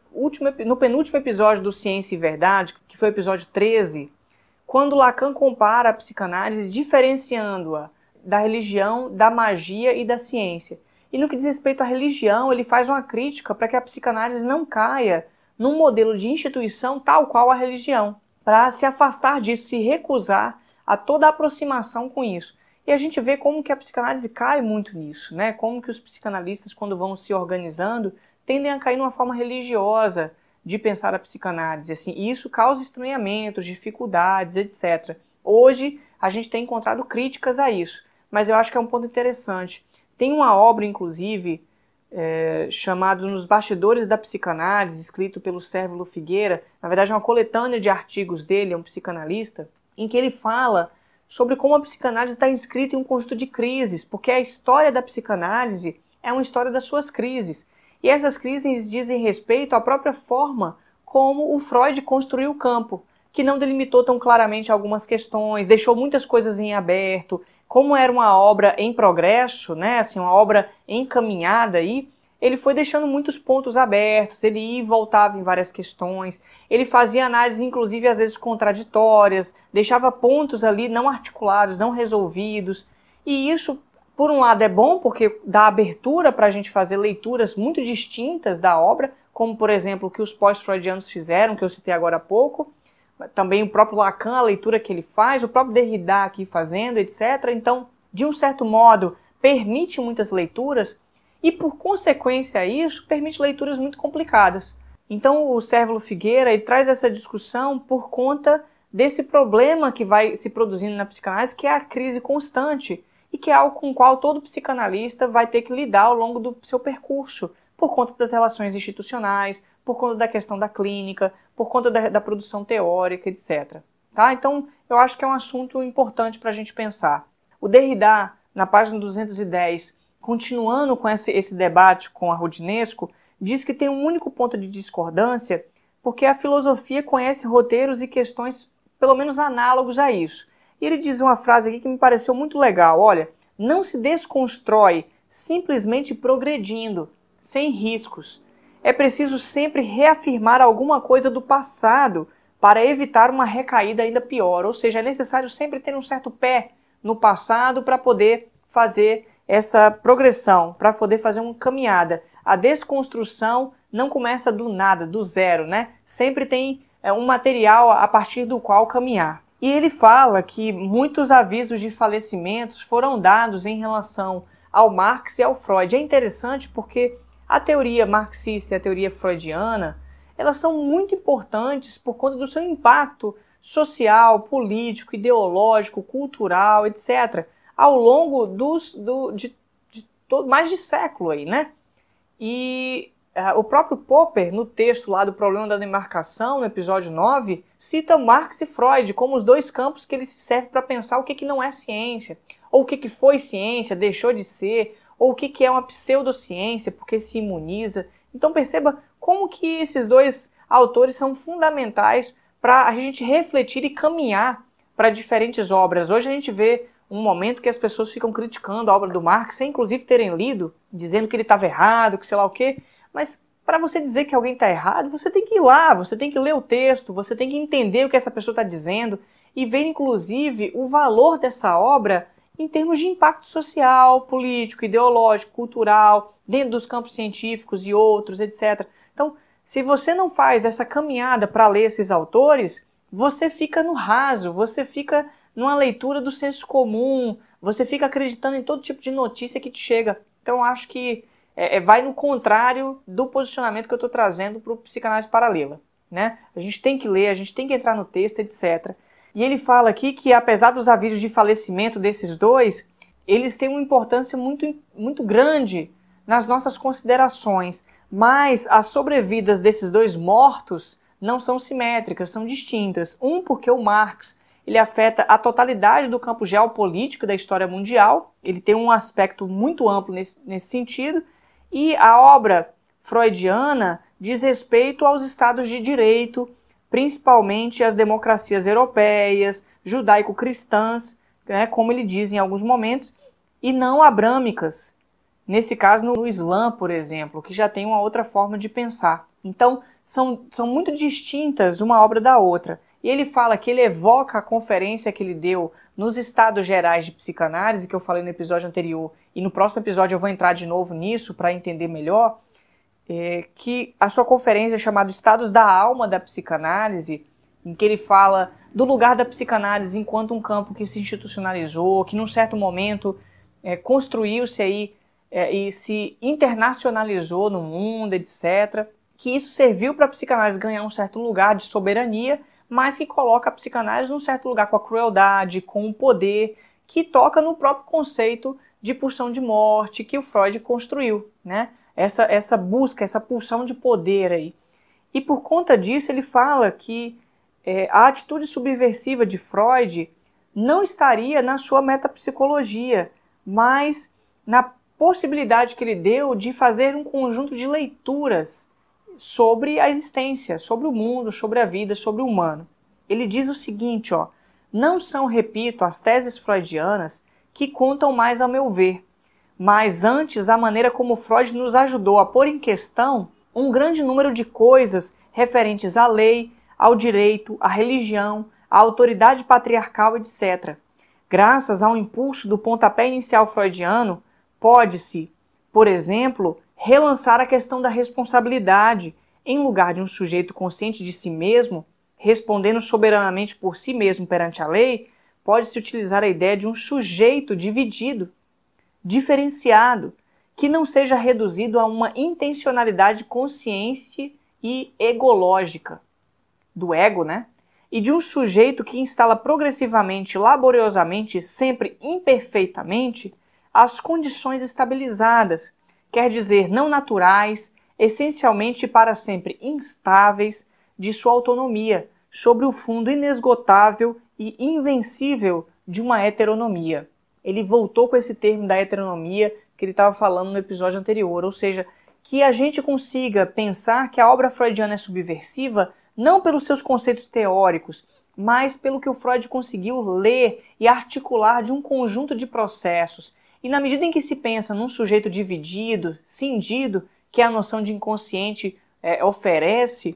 penúltimo episódio do Ciência e Verdade, que foi o episódio 13, quando Lacan compara a psicanálise diferenciando-a da religião, da magia e da ciência. E no que diz respeito à religião, ele faz uma crítica para que a psicanálise não caia num modelo de instituição tal qual a religião, para se afastar disso, se recusar a toda aproximação com isso. E a gente vê como que a psicanálise cai muito nisso, né? Como que os psicanalistas, quando vão se organizando, tendem a cair numa forma religiosa de pensar a psicanálise, assim, e isso causa estranhamentos, dificuldades, etc. Hoje a gente tem encontrado críticas a isso, mas eu acho que é um ponto interessante. Tem uma obra, inclusive, chamado Nos Bastidores da Psicanálise, escrito pelo Sérvulo Figueira, na verdade é uma coletânea de artigos dele, é um psicanalista, em que ele fala sobre como a psicanálise está inscrita em um conjunto de crises, porque a história da psicanálise é uma história das suas crises. E essas crises dizem respeito à própria forma como o Freud construiu o campo, que não delimitou tão claramente algumas questões, deixou muitas coisas em aberto. Como era uma obra em progresso, né, assim, uma obra encaminhada aí, ele foi deixando muitos pontos abertos, ele ia e voltava em várias questões, ele fazia análises, inclusive, às vezes contraditórias, deixava pontos ali não articulados, não resolvidos, e isso, por um lado, é bom, porque dá abertura para a gente fazer leituras muito distintas da obra, como, por exemplo, o que os pós-freudianos fizeram, que eu citei agora há pouco, também o próprio Lacan, a leitura que ele faz, o próprio Derrida aqui fazendo, etc. Então, de um certo modo, permite muitas leituras, e, por consequência a isso, permite leituras muito complicadas. Então, o Sérvulo Figueira ele traz essa discussão por conta desse problema que vai se produzindo na psicanálise, que é a crise constante, e que é algo com o qual todo psicanalista vai ter que lidar ao longo do seu percurso, por conta das relações institucionais, por conta da questão da clínica, por conta da produção teórica, etc. Tá? Então, eu acho que é um assunto importante para a gente pensar. O Derrida, na página 210, continuando com esse debate com a Roudinesco, diz que tem um único ponto de discordância, porque a filosofia conhece roteiros e questões pelo menos análogos a isso. E ele diz uma frase aqui que me pareceu muito legal, olha, não se desconstrói simplesmente progredindo, sem riscos. É preciso sempre reafirmar alguma coisa do passado para evitar uma recaída ainda pior, ou seja, é necessário sempre ter um certo pé no passado para poder fazer essa progressão, para poder fazer uma caminhada. A desconstrução não começa do nada, do zero, né? Sempre tem um material a partir do qual caminhar. E ele fala que muitos avisos de falecimentos foram dados em relação ao Marx e ao Freud. É interessante porque a teoria marxista e a teoria freudiana, elas são muito importantes por conta do seu impacto social, político, ideológico, cultural, etc., ao longo mais de século aí, né? E o próprio Popper, no texto lá do Problema da Demarcação, no episódio 9, cita Marx e Freud como os dois campos que ele se serve para pensar o que não é ciência, ou o que foi ciência, deixou de ser, ou o que é uma pseudociência, porque se imuniza. Então perceba como que esses dois autores são fundamentais para a gente refletir e caminhar para diferentes obras. Hoje a gente vê um momento que as pessoas ficam criticando a obra do Marx, sem inclusive terem lido, dizendo que ele estava errado, que sei lá o quê. Mas para você dizer que alguém está errado, você tem que ir lá, você tem que ler o texto, você tem que entender o que essa pessoa está dizendo e ver inclusive o valor dessa obra em termos de impacto social, político, ideológico, cultural, dentro dos campos científicos e outros, etc. Então, se você não faz essa caminhada para ler esses autores, você fica no raso, você fica numa leitura do senso comum, você fica acreditando em todo tipo de notícia que te chega. Então, acho que vai no contrário do posicionamento que eu estou trazendo para o Psicanálise Paralela, né? A gente tem que ler, a gente tem que entrar no texto, etc. E ele fala aqui que, apesar dos avisos de falecimento desses dois, eles têm uma importância muito, muito grande nas nossas considerações, mas as sobrevidas desses dois mortos não são simétricas, são distintas. Um, porque o Marx ele afeta a totalidade do campo geopolítico da história mundial, ele tem um aspecto muito amplo nesse sentido, e a obra freudiana diz respeito aos estados de direito, principalmente as democracias europeias, judaico-cristãs, né, como ele diz em alguns momentos, e não abrâmicas, nesse caso no Islã, por exemplo, que já tem uma outra forma de pensar. Então, são muito distintas uma obra da outra. E ele fala que ele evoca a conferência que ele deu nos Estados Gerais de Psicanálise, que eu falei no episódio anterior, e no próximo episódio eu vou entrar de novo nisso para entender melhor, que a sua conferência é chamada Estados da Alma da Psicanálise, em que ele fala do lugar da psicanálise enquanto um campo que se institucionalizou, que num certo momento construiu-se aí e se internacionalizou no mundo, etc., que isso serviu para a psicanálise ganhar um certo lugar de soberania, mas que coloca a psicanálise num certo lugar com a crueldade, com o poder, que toca no próprio conceito de pulsão de morte que o Freud construiu, né? Essa busca, essa pulsão de poder aí. E por conta disso ele fala que a atitude subversiva de Freud não estaria na sua metapsicologia, mas na possibilidade que ele deu de fazer um conjunto de leituras sobre a existência, sobre o mundo, sobre a vida, sobre o humano. Ele diz o seguinte, ó, não são, repito, as teses freudianas que contam mais a meu ver, mas antes a maneira como Freud nos ajudou a pôr em questão um grande número de coisas referentes à lei, ao direito, à religião, à autoridade patriarcal, etc. Graças ao impulso do pontapé inicial freudiano, pode-se, por exemplo, relançar a questão da responsabilidade, em lugar de um sujeito consciente de si mesmo, respondendo soberanamente por si mesmo perante a lei, pode-se utilizar a ideia de um sujeito dividido, diferenciado, que não seja reduzido a uma intencionalidade consciente e egológica do ego, né? E de um sujeito que instala progressivamente, laboriosamente, sempre imperfeitamente, as condições estabilizadas, quer dizer, não naturais, essencialmente para sempre instáveis, de sua autonomia, sobre o fundo inesgotável e invencível de uma heteronomia. Ele voltou com esse termo da heteronomia que ele estava falando no episódio anterior, ou seja, que a gente consiga pensar que a obra freudiana é subversiva não pelos seus conceitos teóricos, mas pelo que o Freud conseguiu ler e articular de um conjunto de processos. E na medida em que se pensa num sujeito dividido, cindido, que a noção de inconsciente oferece,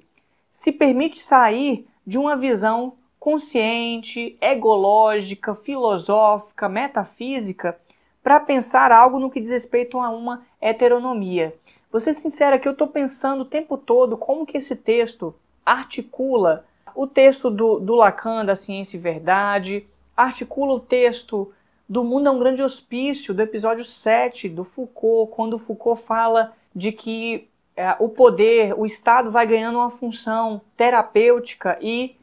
se permite sair de uma visão consciente, egológica, filosófica, metafísica, para pensar algo no que diz respeito a uma heteronomia. Vou ser sincera que eu estou pensando o tempo todo como que esse texto articula o texto do Lacan, da Ciência e Verdade, articula o texto do Mundo é um Grande Hospício, do episódio 7 do Foucault, quando Foucault fala de que o poder, o Estado vai ganhando uma função terapêutica e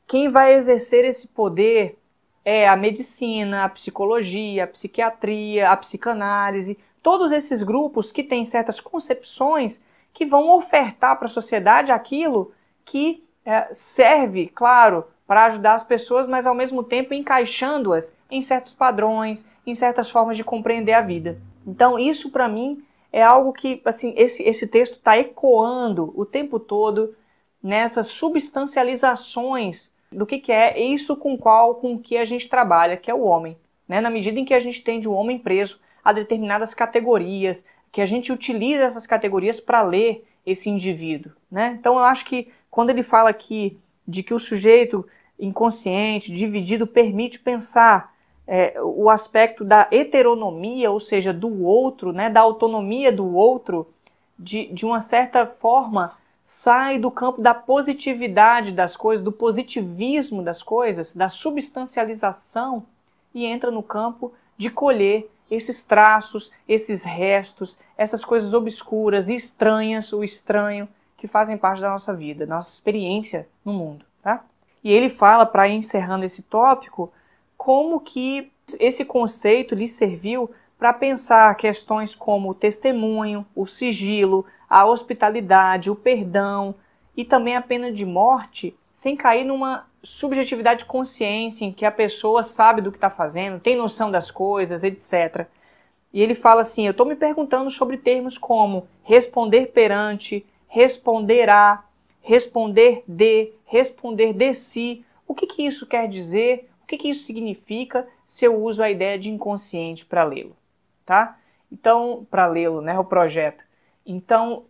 quem vai exercer esse poder é a medicina, a psicologia, a psiquiatria, a psicanálise, todos esses grupos que têm certas concepções que vão ofertar para a sociedade aquilo que serve, claro, para ajudar as pessoas, mas ao mesmo tempo encaixando-as em certos padrões, em certas formas de compreender a vida. Então isso para mim é algo que assim, esse texto está ecoando o tempo todo nessas substancializações do que é isso com o que a gente trabalha, que é o homem. Né? Na medida em que a gente tem o homem preso a determinadas categorias, que a gente utiliza essas categorias para ler esse indivíduo. Né? Então eu acho que quando ele fala aqui de que o sujeito inconsciente, dividido, permite pensar o aspecto da heteronomia, ou seja, do outro, né, da autonomia do outro, de uma certa forma, sai do campo da positividade das coisas, do positivismo das coisas, da substancialização, e entra no campo de colher esses traços, esses restos, essas coisas obscuras e estranhas, o estranho, que fazem parte da nossa vida, da nossa experiência no mundo. Tá? E ele fala, para ir encerrando esse tópico, como que esse conceito lhe serviu para pensar questões como o testemunho, o sigilo, a hospitalidade, o perdão e também a pena de morte, sem cair numa subjetividade de consciência em que a pessoa sabe do que está fazendo, tem noção das coisas, etc. E ele fala assim, eu estou me perguntando sobre termos como responder perante, responder a, responder de si. O que isso quer dizer? O que isso significa se eu uso a ideia de inconsciente para lê-lo? Tá? Então, para lê-lo, né, o projeto. Então,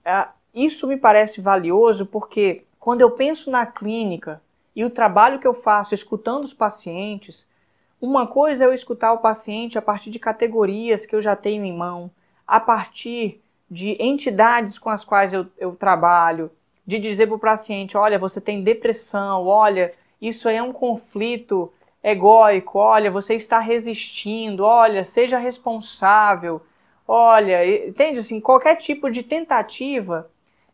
isso me parece valioso porque quando eu penso na clínica e o trabalho que eu faço escutando os pacientes, uma coisa é eu escutar o paciente a partir de categorias que eu já tenho em mão, a partir de entidades com as quais eu trabalho, de dizer para o paciente, olha, você tem depressão, olha, isso aí é um conflito egóico, olha, você está resistindo, olha, seja responsável, olha, entende assim, qualquer tipo de tentativa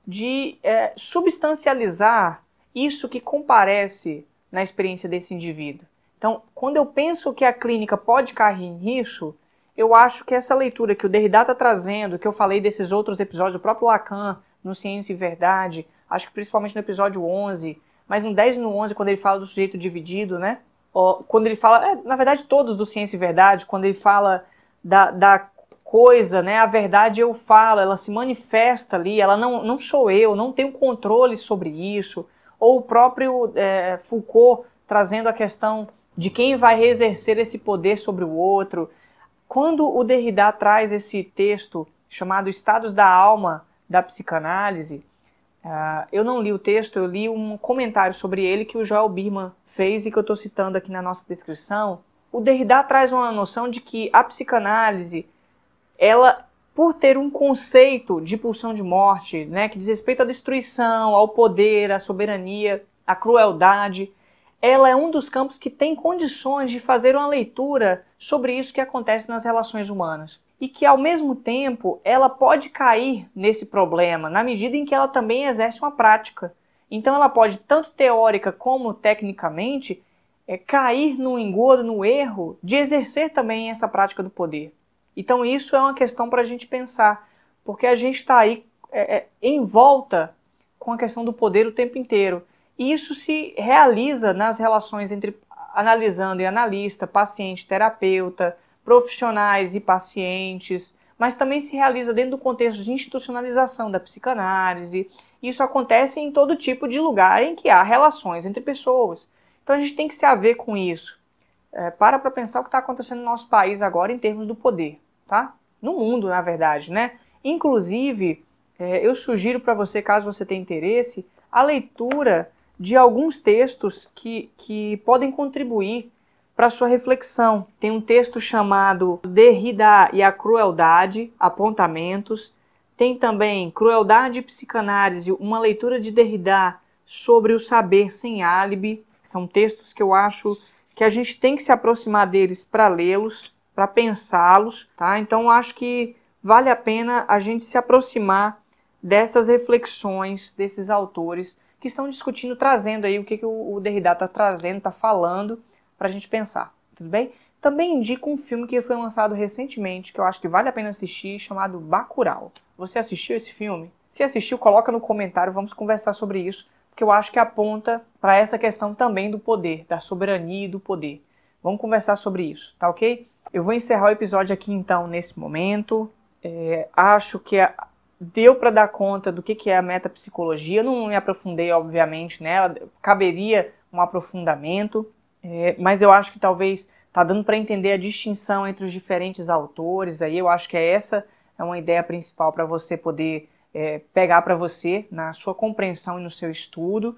de substancializar isso que comparece na experiência desse indivíduo. Então, quando eu penso que a clínica pode cair nisso, eu acho que essa leitura que o Derrida está trazendo, que eu falei desses outros episódios, o próprio Lacan, no Ciência e Verdade, acho que principalmente no episódio 11, mas no 10 e no 11, quando ele fala do sujeito dividido, né? Quando ele fala, na verdade todos do Ciência e Verdade, quando ele fala da coisa, né? A verdade eu falo, ela se manifesta ali, ela não sou eu, não tenho controle sobre isso. Ou o próprio Foucault trazendo a questão de quem vai exercer esse poder sobre o outro. Quando o Derrida traz esse texto chamado Estados da Alma da Psicanálise, eu não li o texto, eu li um comentário sobre ele que o Joel Birman fez e que eu estou citando aqui na nossa descrição. O Derrida traz uma noção de que a psicanálise, ela, por ter um conceito de pulsão de morte, né, que diz respeito à destruição, ao poder, à soberania, à crueldade, ela é um dos campos que tem condições de fazer uma leitura sobre isso que acontece nas relações humanas. E que, ao mesmo tempo, ela pode cair nesse problema, na medida em que ela também exerce uma prática. Então ela pode, tanto teórica como tecnicamente, cair no engodo, no erro, de exercer também essa prática do poder. Então isso é uma questão para a gente pensar, porque a gente está aí em volta com a questão do poder o tempo inteiro. E isso se realiza nas relações entre analisando e analista, paciente, terapeuta, profissionais e pacientes, mas também se realiza dentro do contexto de institucionalização da psicanálise. Isso acontece em todo tipo de lugar em que há relações entre pessoas. Então a gente tem que se haver com isso. Para pensar o que está acontecendo no nosso país agora em termos do poder, tá? No mundo, na verdade, né? Inclusive, eu sugiro para você, caso você tenha interesse, a leitura de alguns textos que podem contribuir para a sua reflexão. Tem um texto chamado Derrida e a Crueldade, Apontamentos. Tem também Crueldade e Psicanálise, uma leitura de Derrida sobre o saber sem álibi. São textos que eu acho que a gente tem que se aproximar deles para lê-los, para pensá-los, tá? Então eu acho que vale a pena a gente se aproximar dessas reflexões desses autores que estão discutindo, trazendo aí o que o Derrida está trazendo, está falando, para a gente pensar, tudo bem? Também indico um filme que foi lançado recentemente, que eu acho que vale a pena assistir, chamado Bacurau. Você assistiu esse filme? Se assistiu, coloca no comentário, vamos conversar sobre isso, porque eu acho que aponta para essa questão também do poder, da soberania e do poder. Vamos conversar sobre isso, tá ok? Eu vou encerrar o episódio aqui então, nesse momento. Acho que deu para dar conta do que é a metapsicologia. Eu não me aprofundei, obviamente, nela, caberia um aprofundamento. Mas eu acho que talvez está dando para entender a distinção entre os diferentes autores. Aí eu acho que essa é uma ideia principal para você poder pegar para você na sua compreensão e no seu estudo.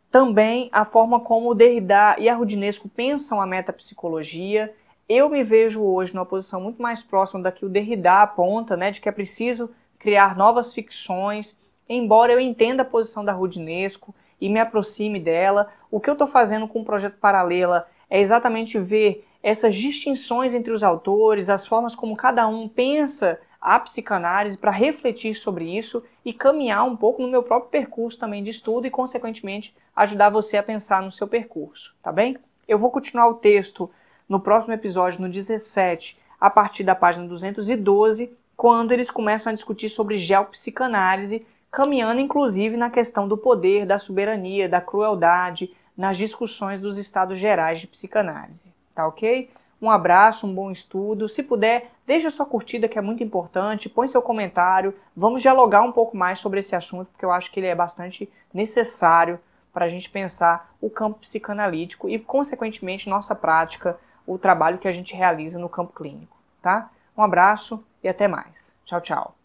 Também a forma como o Derrida e a Roudinesco pensam a metapsicologia. Eu me vejo hoje numa posição muito mais próxima da que o Derrida aponta, né, de que é preciso criar novas ficções, embora eu entenda a posição da Roudinesco e me aproxime dela. O que eu estou fazendo com o Projeto Paralela é exatamente ver essas distinções entre os autores, as formas como cada um pensa a psicanálise, para refletir sobre isso e caminhar um pouco no meu próprio percurso também de estudo e, consequentemente, ajudar você a pensar no seu percurso, tá bem? Eu vou continuar o texto no próximo episódio, no 17, a partir da página 212, quando eles começam a discutir sobre geopsicanálise, caminhando inclusive na questão do poder, da soberania, da crueldade, nas discussões dos estados gerais de psicanálise. Tá ok? Um abraço, um bom estudo. Se puder, deixa sua curtida, que é muito importante, põe seu comentário, vamos dialogar um pouco mais sobre esse assunto, porque eu acho que ele é bastante necessário para a gente pensar o campo psicanalítico e, consequentemente, nossa prática, o trabalho que a gente realiza no campo clínico. Tá? Um abraço e até mais. Tchau, tchau.